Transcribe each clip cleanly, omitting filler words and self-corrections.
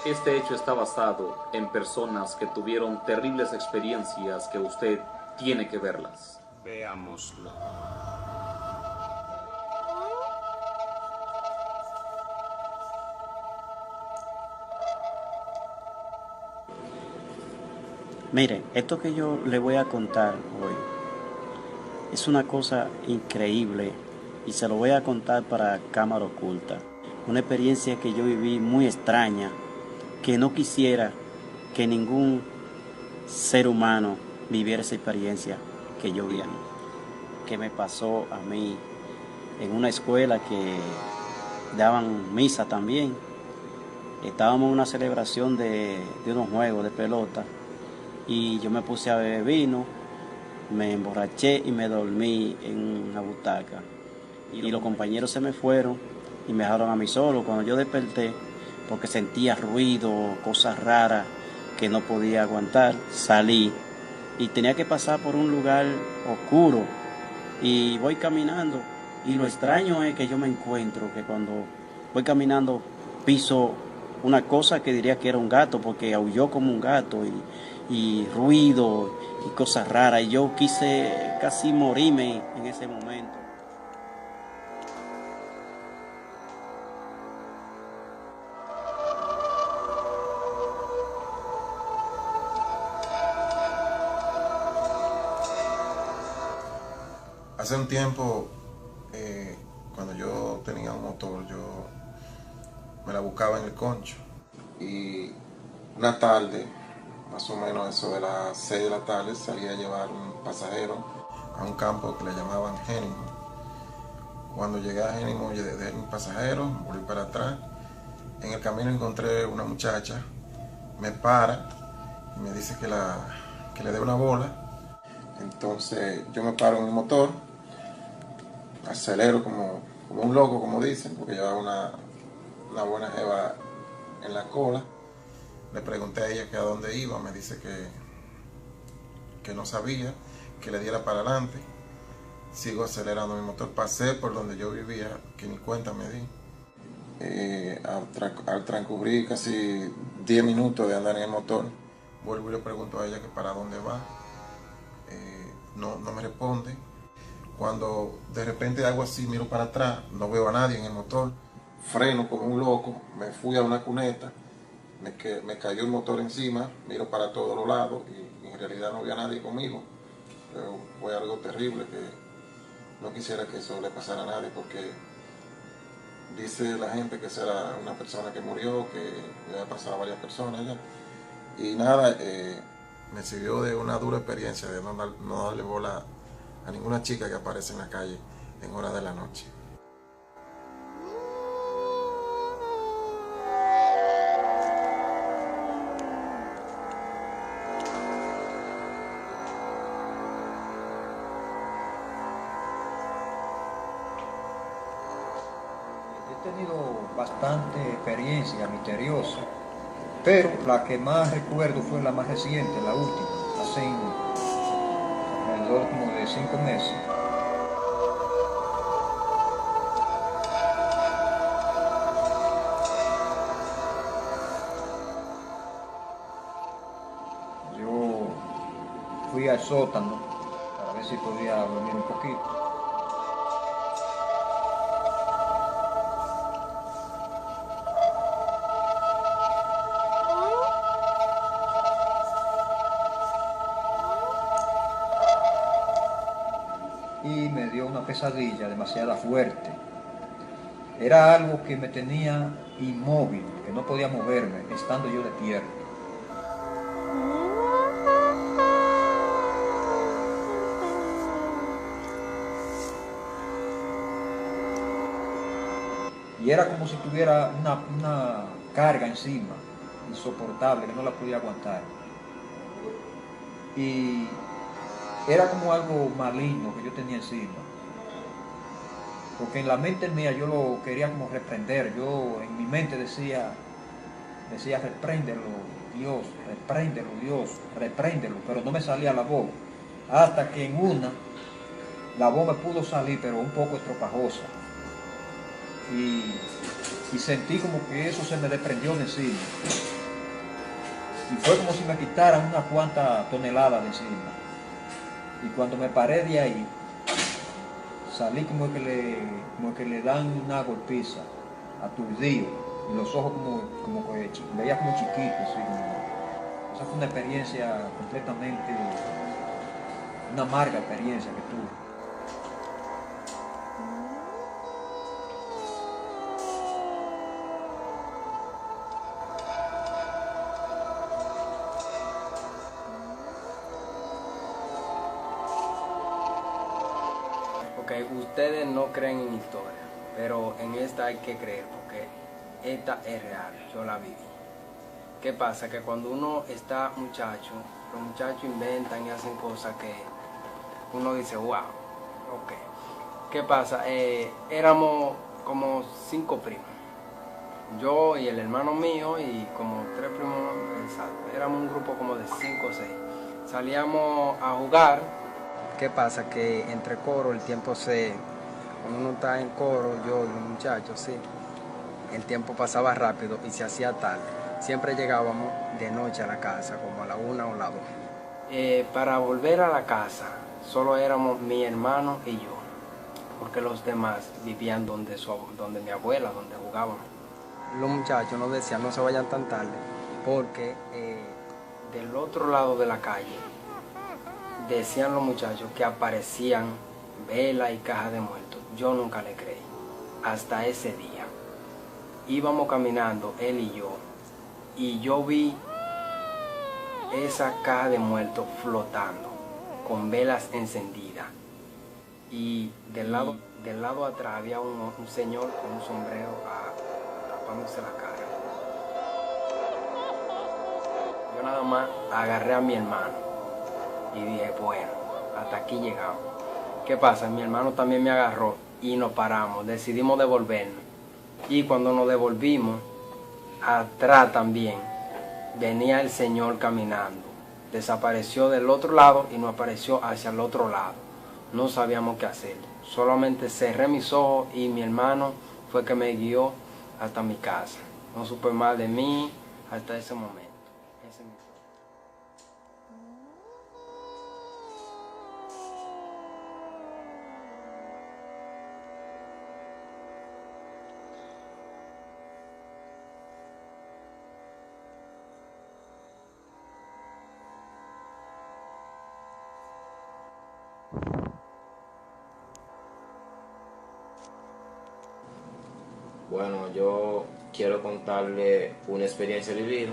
Este hecho está basado en personas que tuvieron terribles experiencias que usted tiene que verlas. Veámoslo. Mire, esto que yo le voy a contar hoy es una cosa increíble y se lo voy a contar para cámara oculta. Una experiencia que yo viví muy extraña, que no quisiera que ningún ser humano viviera esa experiencia que yo viví, que me pasó a mí en una escuela que daban misa también. Estábamos en una celebración de unos juegos de pelota y yo me puse a beber vino, me emborraché y me dormí en una butaca. Y los compañeros se me fueron y me dejaron a mí solo. Cuando yo desperté, porque sentía ruido, cosas raras que no podía aguantar, salí y tenía que pasar por un lugar oscuro y voy caminando. Y lo extraño es que yo me encuentro que cuando voy caminando piso una cosa que diría que era un gato, porque aulló como un gato y ruido y cosas raras. Y yo quise casi morirme en ese momento. Hace un tiempo, cuando yo tenía un motor, yo me la buscaba en el concho. Y una tarde, más o menos eso de las 6 de la tarde, salí a llevar un pasajero a un campo que le llamaban Génimo. Cuando llegué a Génimo, dejé mi pasajero, volví para atrás. En el camino encontré una muchacha, me para y me dice que le dé una bola. Entonces yo me paro en el motor, acelero como un loco, como dicen, porque llevaba una buena jeva en la cola. Le pregunté a ella que a dónde iba, me dice que no sabía, que le diera para adelante. Sigo acelerando mi motor, pasé por donde yo vivía, que ni cuenta me di. Al transcurrir casi 10 minutos de andar en el motor, vuelvo y le pregunto a ella que para dónde va. No me responde. Cuando de repente hago así, miro para atrás, no veo a nadie en el motor, freno como un loco, me fui a una cuneta, me cayó el motor encima, miro para todos los lados y en realidad no había nadie conmigo. Pero fue algo terrible que no quisiera que eso le pasara a nadie, porque dice la gente que esa era una persona que murió, que le había pasado a varias personas ya. Y nada, me sirvió de una dura experiencia de no darle bola a ninguna chica que aparece en la calle en horas de la noche. He tenido bastante experiencia misteriosa, pero la que más recuerdo fue la más reciente, la última, hace alrededor como de 5 meses. Yo fui al sótano para ver si podía dormir un poquito. Y me dio una pesadilla demasiado fuerte. Era algo que me tenía inmóvil, que no podía moverme, estando yo despierto. Y era como si tuviera una carga encima, insoportable, que no la podía aguantar. Y era como algo maligno que yo tenía encima. Porque en la mente mía yo lo quería como reprender. Yo en mi mente decía, repréndelo Dios, repréndelo. Pero no me salía la voz. Hasta que en una, la voz me pudo salir, pero un poco estropajosa. Y sentí como que eso se me desprendió de encima. Y fue como si me quitaran unas cuantas toneladas de encima. Y cuando me paré de ahí, salí como que le dan una golpiza, aturdido, y los ojos como que veía como chiquitos. ¿Sí? Esa fue una experiencia completamente, una amarga experiencia que tuve. Ok, ustedes no creen en historia, pero en esta hay que creer porque esta es real, yo la viví. ¿Qué pasa? Que cuando uno está muchacho, los muchachos inventan y hacen cosas que uno dice, wow, ok. ¿Qué pasa? Éramos como 5 primos. Yo y el hermano mío y como 3 primos, exacto. Éramos un grupo como de 5 o 6. Salíamos a jugar. ¿Qué pasa? Que entre coro el tiempo cuando uno está en coro, yo y los muchachos, sí, el tiempo pasaba rápido y se hacía tarde. Siempre llegábamos de noche a la casa, como a la 1 o la 2. Para volver a la casa, solo éramos mi hermano y yo, porque los demás vivían donde mi abuela, donde jugábamos. Los muchachos nos decían no se vayan tan tarde, porque del otro lado de la calle, decían los muchachos que aparecían velas y cajas de muertos. Yo nunca le creí, hasta ese día. Íbamos caminando, él y yo vi esa caja de muertos flotando, con velas encendidas. Y del lado atrás había un señor con un sombrero tapándose la cara. Yo nada más agarré a mi hermano y dije, bueno, hasta aquí llegamos. ¿Qué pasa? Mi hermano también me agarró y nos paramos, decidimos devolvernos. Y cuando nos devolvimos, atrás también venía el señor caminando. Desapareció del otro lado y nos apareció hacia el otro lado. No sabíamos qué hacer. Solamente cerré mis ojos y mi hermano fue que me guió hasta mi casa. No supe más de mí hasta ese momento. Bueno, yo quiero contarle una experiencia vivida.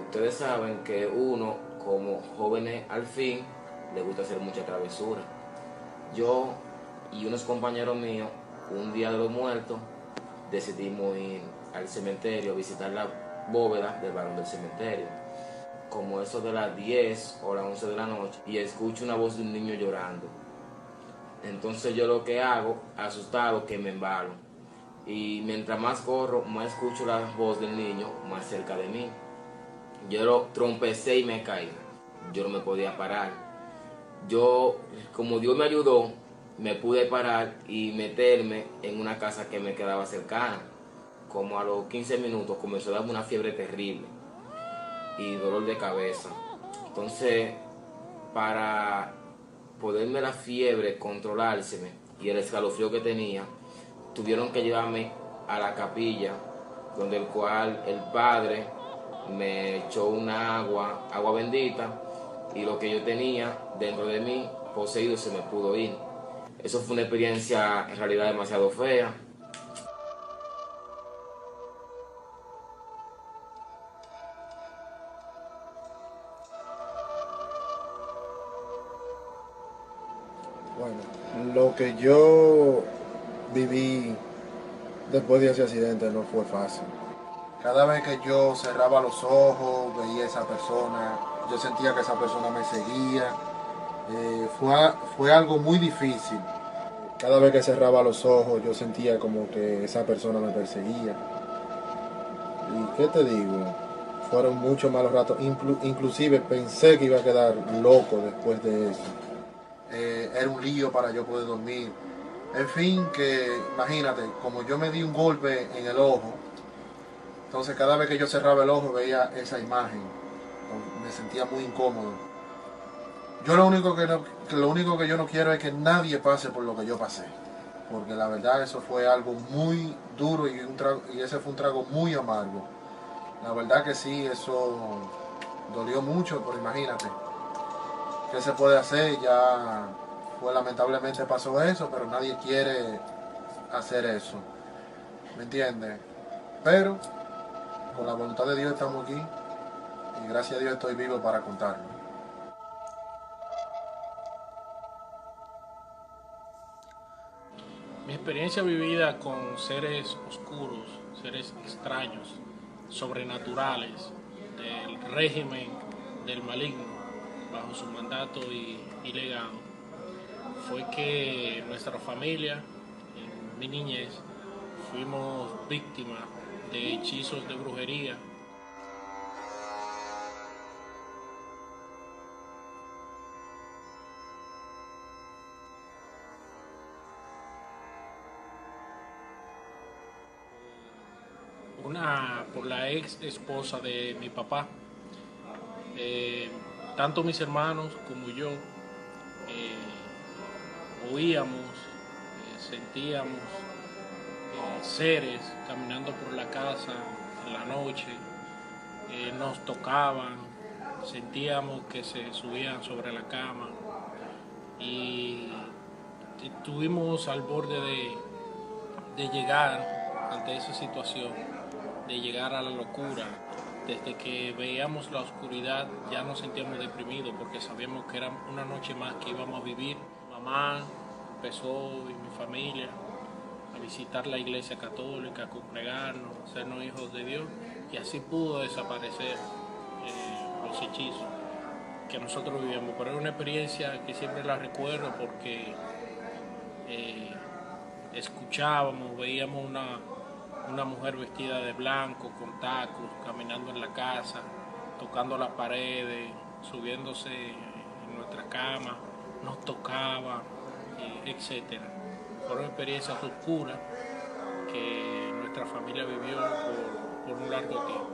Ustedes saben que uno, como jóvenes al fin, le gusta hacer mucha travesura. Yo y unos compañeros míos, un día de los muertos, decidimos ir al cementerio a visitar la bóveda del varón del cementerio. Como eso de las 10 o las 11 de la noche, y escucho una voz de un niño llorando. Entonces yo lo que hago, asustado, que me embalo. Y mientras más corro, más escucho la voz del niño más cerca de mí. Yo lo trompecé y me caí. Yo no me podía parar. Yo, como Dios me ayudó, me pude parar y meterme en una casa que me quedaba cercana. Como a los 15 minutos comenzó a darme una fiebre terrible y dolor de cabeza. Entonces, para poderme la fiebre controlárseme y el escalofrío que tenía, tuvieron que llevarme a la capilla, donde el cual el padre me echó una agua bendita, y lo que yo tenía dentro de mí, poseído, se me pudo ir. Eso fue una experiencia en realidad demasiado fea. Bueno, lo que yo viví después de ese accidente no fue fácil. Cada vez que yo cerraba los ojos, veía a esa persona, yo sentía que esa persona me seguía. Fue algo muy difícil. Cada vez que cerraba los ojos, yo sentía como que esa persona me perseguía. ¿Y qué te digo? Fueron muchos malos ratos. Inclusive pensé que iba a quedar loco después de eso. Era un lío para yo poder dormir. En fin, que imagínate, como yo me di un golpe en el ojo, Entonces cada vez que yo cerraba el ojo veía esa imagen, me sentía muy incómodo. Yo lo único que yo no quiero es que nadie pase por lo que yo pasé, porque la verdad eso fue algo muy duro y ese fue un trago muy amargo. La verdad que sí, eso dolió mucho, pero imagínate, ¿qué se puede hacer? Ya pues lamentablemente pasó eso, pero nadie quiere hacer eso, ¿me entiendes? Pero con la voluntad de Dios estamos aquí y gracias a Dios estoy vivo para contarlo. Mi experiencia vivida con seres oscuros, seres extraños, sobrenaturales, del régimen del maligno, bajo su mandato y legado, fue que nuestra familia, en mi niñez, fuimos víctimas de hechizos de brujería. Una por la ex esposa de mi papá. Tanto mis hermanos como yo oíamos, sentíamos seres caminando por la casa en la noche, nos tocaban, sentíamos que se subían sobre la cama y estuvimos al borde de llegar ante esa situación, de llegar a la locura. Desde que veíamos la oscuridad ya nos sentíamos deprimidos porque sabíamos que era una noche más que íbamos a vivir. Mamá empezó y mi familia a visitar la iglesia católica, a congregarnos, a sernos hijos de Dios y así pudo desaparecer los hechizos que nosotros vivíamos. Pero es una experiencia que siempre la recuerdo porque escuchábamos, veíamos una mujer vestida de blanco, con tacos, caminando en la casa, tocando las paredes, subiéndose en nuestra cama, nos tocaba, etc. Fueron experiencias oscuras que nuestra familia vivió por un largo tiempo.